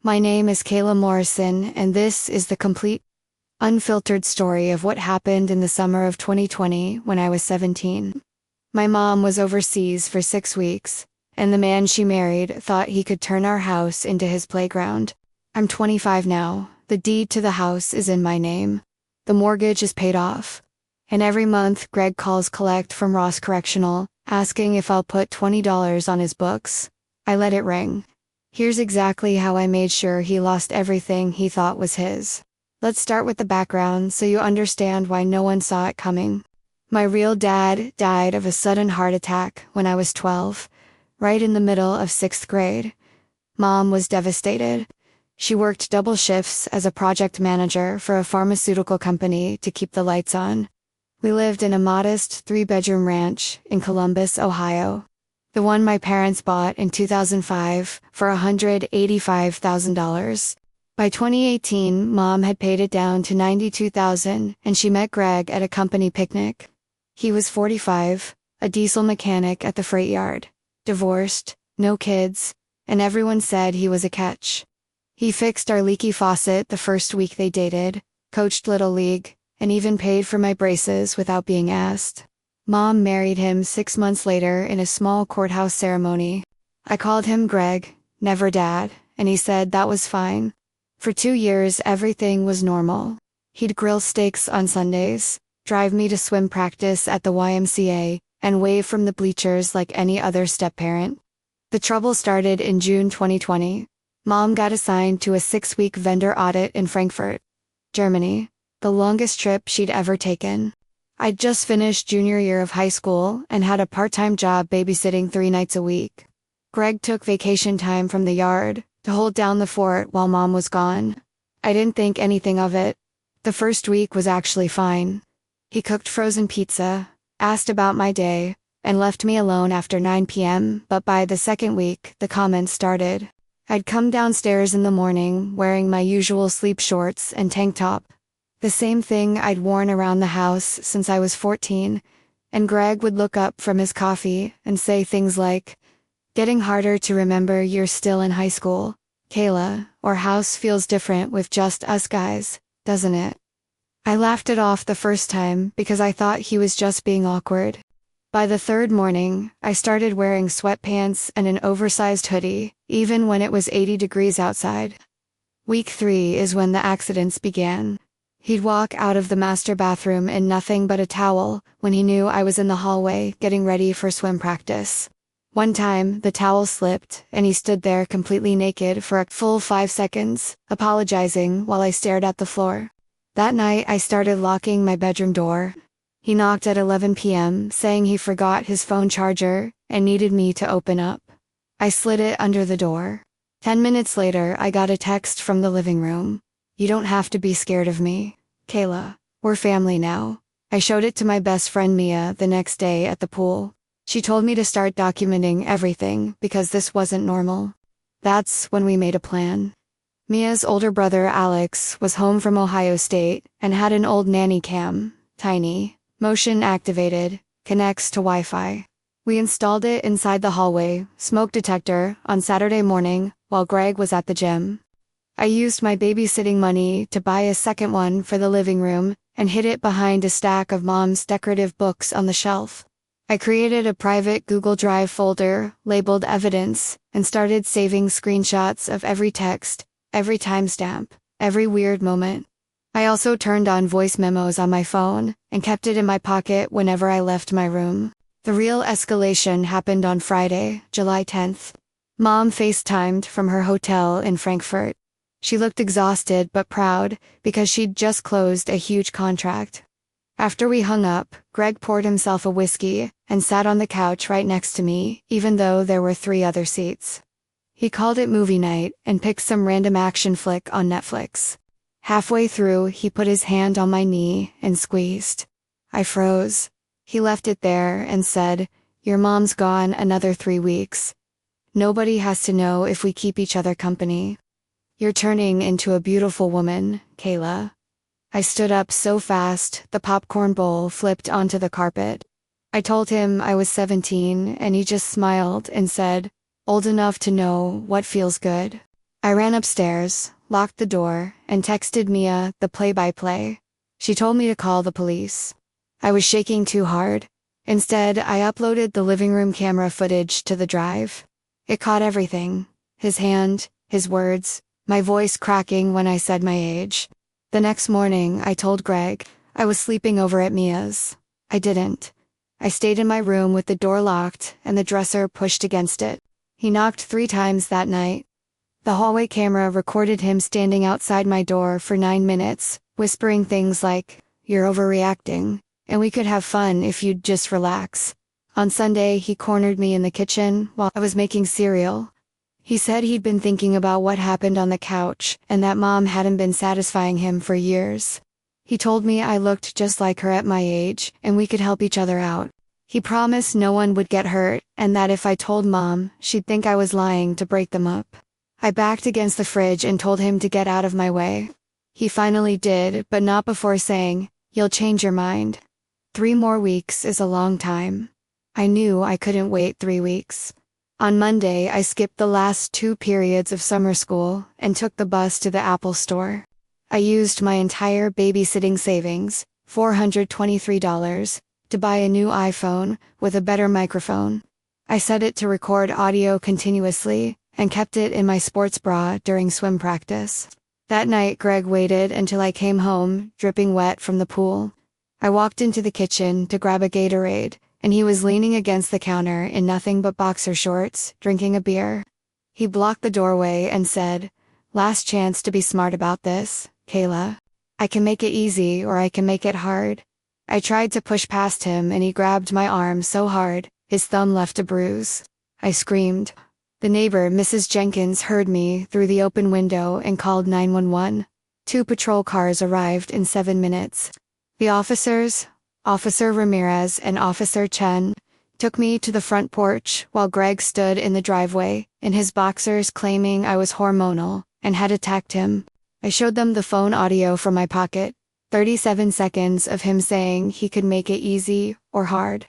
My name is Kayla Morrison, and this is the complete, unfiltered story of what happened in the summer of 2020 when I was 17. My mom was overseas for 6 weeks, and the man she married thought he could turn our house into his playground. I'm 25 now, the deed to the house is in my name. The mortgage is paid off. And every month Greg calls collect from Ross Correctional, asking if I'll put $20 on his books. I let it ring. Here's exactly how I made sure he lost everything he thought was his. Let's start with the background so you understand why no one saw it coming. My real dad died of a sudden heart attack when I was 12, right in the middle of 6th grade. Mom was devastated. She worked double shifts as a project manager for a pharmaceutical company to keep the lights on. We lived in a modest 3-bedroom ranch in Columbus, Ohio. The one my parents bought in 2005 for $185,000. By 2018, Mom had paid it down to $92,000 and she met Greg at a company picnic. He was 45, a diesel mechanic at the freight yard, divorced, no kids, and everyone said he was a catch. He fixed our leaky faucet the first week they dated, coached Little League, and even paid for my braces without being asked. Mom married him 6 months later in a small courthouse ceremony. I called him Greg, never Dad, and he said that was fine. For 2 years everything was normal. He'd grill steaks on Sundays, drive me to swim practice at the YMCA, and wave from the bleachers like any other step-parent. The trouble started in June 2020. Mom got assigned to a 6-week vendor audit in Frankfurt, Germany, the longest trip she'd ever taken. I'd just finished junior year of high school and had a part-time job babysitting 3 nights a week. Greg took vacation time from the yard to hold down the fort while Mom was gone. I didn't think anything of it. The first week was actually fine. He cooked frozen pizza, asked about my day, and left me alone after 9 p.m., but by the second week, the comments started. I'd come downstairs in the morning wearing my usual sleep shorts and tank top, the same thing I'd worn around the house since I was 14, and Greg would look up from his coffee and say things like, "Getting harder to remember you're still in high school, Kayla, or house feels different with just us guys, doesn't it?" I laughed it off the first time because I thought he was just being awkward. By the third morning, I started wearing sweatpants and an oversized hoodie, even when it was 80 degrees outside. Week 3 is when the accidents began. He'd walk out of the master bathroom in nothing but a towel when he knew I was in the hallway getting ready for swim practice. One time, the towel slipped, and he stood there completely naked for a full 5 seconds, apologizing while I stared at the floor. That night, I started locking my bedroom door. He knocked at 11 p.m., saying he forgot his phone charger and needed me to open up. I slid it under the door. 10 minutes later, I got a text from the living room. "You don't have to be scared of me, Kayla. We're family now." I showed it to my best friend Mia the next day at the pool. She told me to start documenting everything because this wasn't normal. That's when we made a plan. Mia's older brother Alex was home from Ohio State and had an old Nanny cam, tiny, motion activated, connects to Wi-Fi. We installed it inside the hallway, smoke detector, on Saturday morning while Greg was at the gym. I used my babysitting money to buy a second one for the living room and hid it behind a stack of Mom's decorative books on the shelf. I created a private Google Drive folder labeled Evidence and started saving screenshots of every text, every timestamp, every weird moment. I also turned on voice memos on my phone and kept it in my pocket whenever I left my room. The real escalation happened on Friday, July 10th. Mom FaceTimed from her hotel in Frankfurt. She looked exhausted but proud because she'd just closed a huge contract. After we hung up, Greg poured himself a whiskey and sat on the couch right next to me, even though there were 3 other seats. He called it movie night and picked some random action flick on Netflix. Halfway through, he put his hand on my knee and squeezed. I froze. He left it there and said, "Your mom's gone another 3 weeks. Nobody has to know if we keep each other company. You're turning into a beautiful woman, Kayla." I stood up so fast, the popcorn bowl flipped onto the carpet. I told him I was 17, and he just smiled and said, "Old enough to know what feels good." I ran upstairs, locked the door, and texted Mia the play-by-play. She told me to call the police. I was shaking too hard. Instead, I uploaded the living room camera footage to the drive. It caught everything. His hand, his words, my voice cracking when I said my age. The next morning, I told Greg I was sleeping over at Mia's. I didn't. I stayed in my room with the door locked and the dresser pushed against it. He knocked 3 times that night. The hallway camera recorded him standing outside my door for 9 minutes, whispering things like, "You're overreacting, and we could have fun if you'd just relax." On Sunday, he cornered me in the kitchen while I was making cereal. He said he'd been thinking about what happened on the couch and that Mom hadn't been satisfying him for years. He told me I looked just like her at my age and we could help each other out. He promised no one would get hurt and that if I told Mom, she'd think I was lying to break them up. I backed against the fridge and told him to get out of my way. He finally did, but not before saying, "You'll change your mind." 3 more weeks is a long time. I knew I couldn't wait 3 weeks. On Monday, I skipped the last 2 periods of summer school and took the bus to the Apple store. I used my entire babysitting savings, $423, to buy a new iPhone with a better microphone. I set it to record audio continuously and kept it in my sports bra during swim practice. That night, Greg waited until I came home, dripping wet from the pool. I walked into the kitchen to grab a Gatorade, and he was leaning against the counter in nothing but boxer shorts, drinking a beer. He blocked the doorway and said, "Last chance to be smart about this, Kayla. I can make it easy or I can make it hard." I tried to push past him and he grabbed my arm so hard, his thumb left a bruise. I screamed. The neighbor, Mrs. Jenkins, heard me through the open window and called 911. 2 patrol cars arrived in 7 minutes. The officers, Officer Ramirez and Officer Chen, took me to the front porch while Greg stood in the driveway, in his boxers, claiming I was hormonal and had attacked him. I showed them the phone audio from my pocket, 37 seconds of him saying he could make it easy or hard.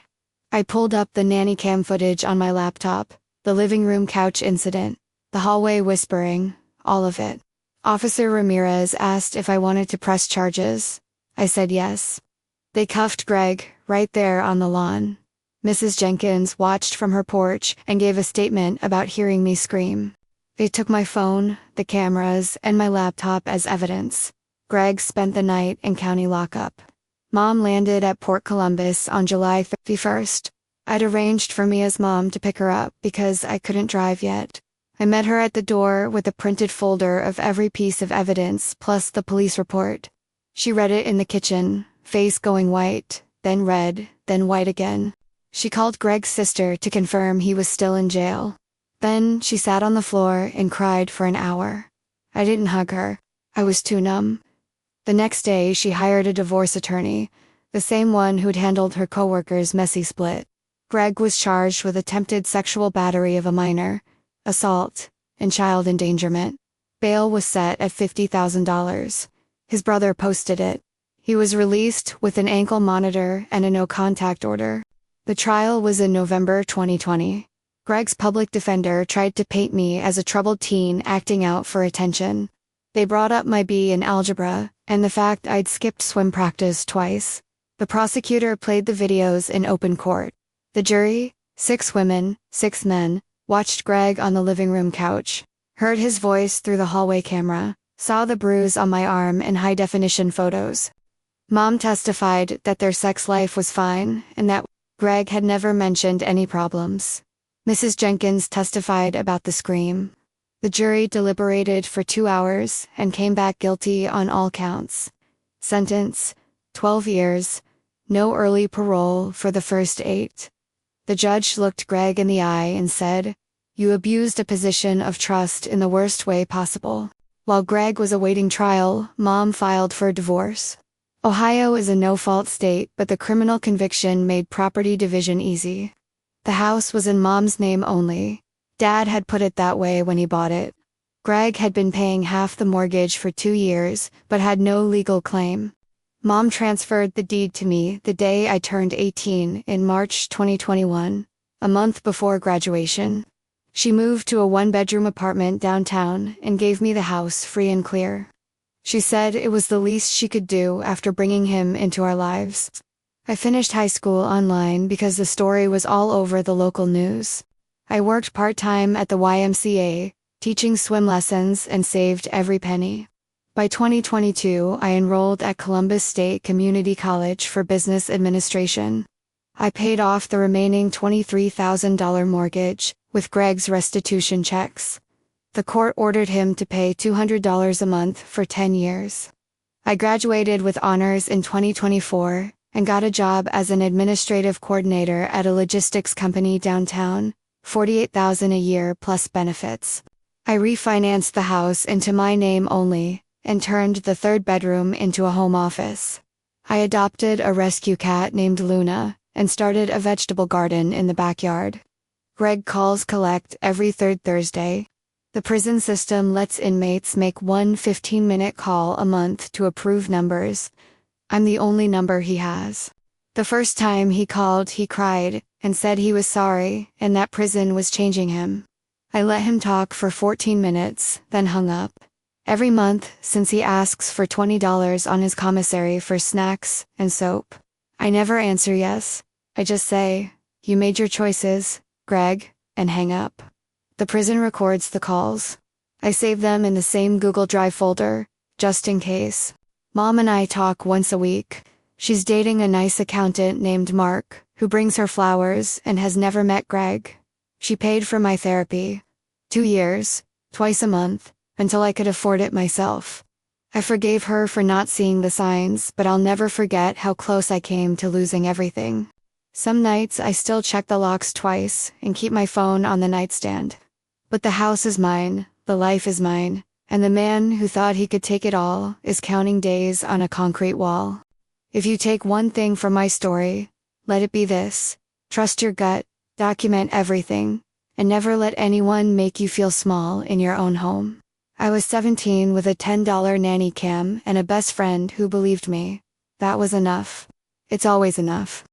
I pulled up the nanny cam footage on my laptop, the living room couch incident, the hallway whispering, all of it. Officer Ramirez asked if I wanted to press charges. I said yes. They cuffed Greg right there on the lawn. Mrs. Jenkins watched from her porch and gave a statement about hearing me scream. They took my phone, the cameras, and my laptop as evidence. Greg spent the night in county lockup. Mom landed at Port Columbus on July 31st. I'd arranged for Mia's mom to pick her up because I couldn't drive yet. I met her at the door with a printed folder of every piece of evidence plus the police report. She read it in the kitchen, face going white, then red, then white again. She called Greg's sister to confirm he was still in jail. Then she sat on the floor and cried for an hour. I didn't hug her. I was too numb. The next day, she hired a divorce attorney, the same one who'd handled her coworker's messy split. Greg was charged with attempted sexual battery of a minor, assault, and child endangerment. Bail was set at $50,000. His brother posted it. He was released with an ankle monitor and a no-contact order. The trial was in November 2020. Greg's public defender tried to paint me as a troubled teen acting out for attention. They brought up my B in algebra, and the fact I'd skipped swim practice twice. The prosecutor played the videos in open court. The jury, 6 women, 6 men, watched Greg on the living room couch, heard his voice through the hallway camera, saw the bruise on my arm in high-definition photos. Mom testified that their sex life was fine and that Greg had never mentioned any problems. Mrs. Jenkins testified about the scream. The jury deliberated for 2 hours and came back guilty on all counts. Sentence, 12 years, no early parole for the first 8. The judge looked Greg in the eye and said, "You abused a position of trust in the worst way possible." While Greg was awaiting trial, Mom filed for divorce. Ohio is a no-fault state, but the criminal conviction made property division easy. The house was in Mom's name only. Dad had put it that way when he bought it. Greg had been paying half the mortgage for 2 years, but had no legal claim. Mom transferred the deed to me the day I turned 18 in March 2021, a month before graduation. She moved to a one-bedroom apartment downtown and gave me the house free and clear. She said it was the least she could do after bringing him into our lives. I finished high school online because the story was all over the local news. I worked part-time at the YMCA, teaching swim lessons, and saved every penny. By 2022, I enrolled at Columbus State Community College for Business Administration. I paid off the remaining $23,000 mortgage with Greg's restitution checks. The court ordered him to pay $200 a month for 10 years. I graduated with honors in 2024 and got a job as an administrative coordinator at a logistics company downtown, $48,000 a year plus benefits. I refinanced the house into my name only and turned the third bedroom into a home office. I adopted a rescue cat named Luna and started a vegetable garden in the backyard. Greg calls collect every third Thursday. The prison system lets inmates make one 15-minute call a month to approve numbers. I'm the only number he has. The first time he called, he cried and said he was sorry and that prison was changing him. I let him talk for 14 minutes, then hung up. Every month, since he asks for $20 on his commissary for snacks and soap. I never answer yes. I just say, "You made your choices, Greg," and hang up. The prison records the calls. I save them in the same Google Drive folder, just in case. Mom and I talk once a week. She's dating a nice accountant named Mark, who brings her flowers and has never met Greg. She paid for my therapy. 2 years, twice a month, until I could afford it myself. I forgave her for not seeing the signs, but I'll never forget how close I came to losing everything. Some nights I still check the locks twice and keep my phone on the nightstand. But the house is mine, the life is mine, and the man who thought he could take it all is counting days on a concrete wall. If you take one thing from my story, let it be this: trust your gut, document everything, and never let anyone make you feel small in your own home. I was 17 with a $10 nanny cam and a best friend who believed me. That was enough. It's always enough.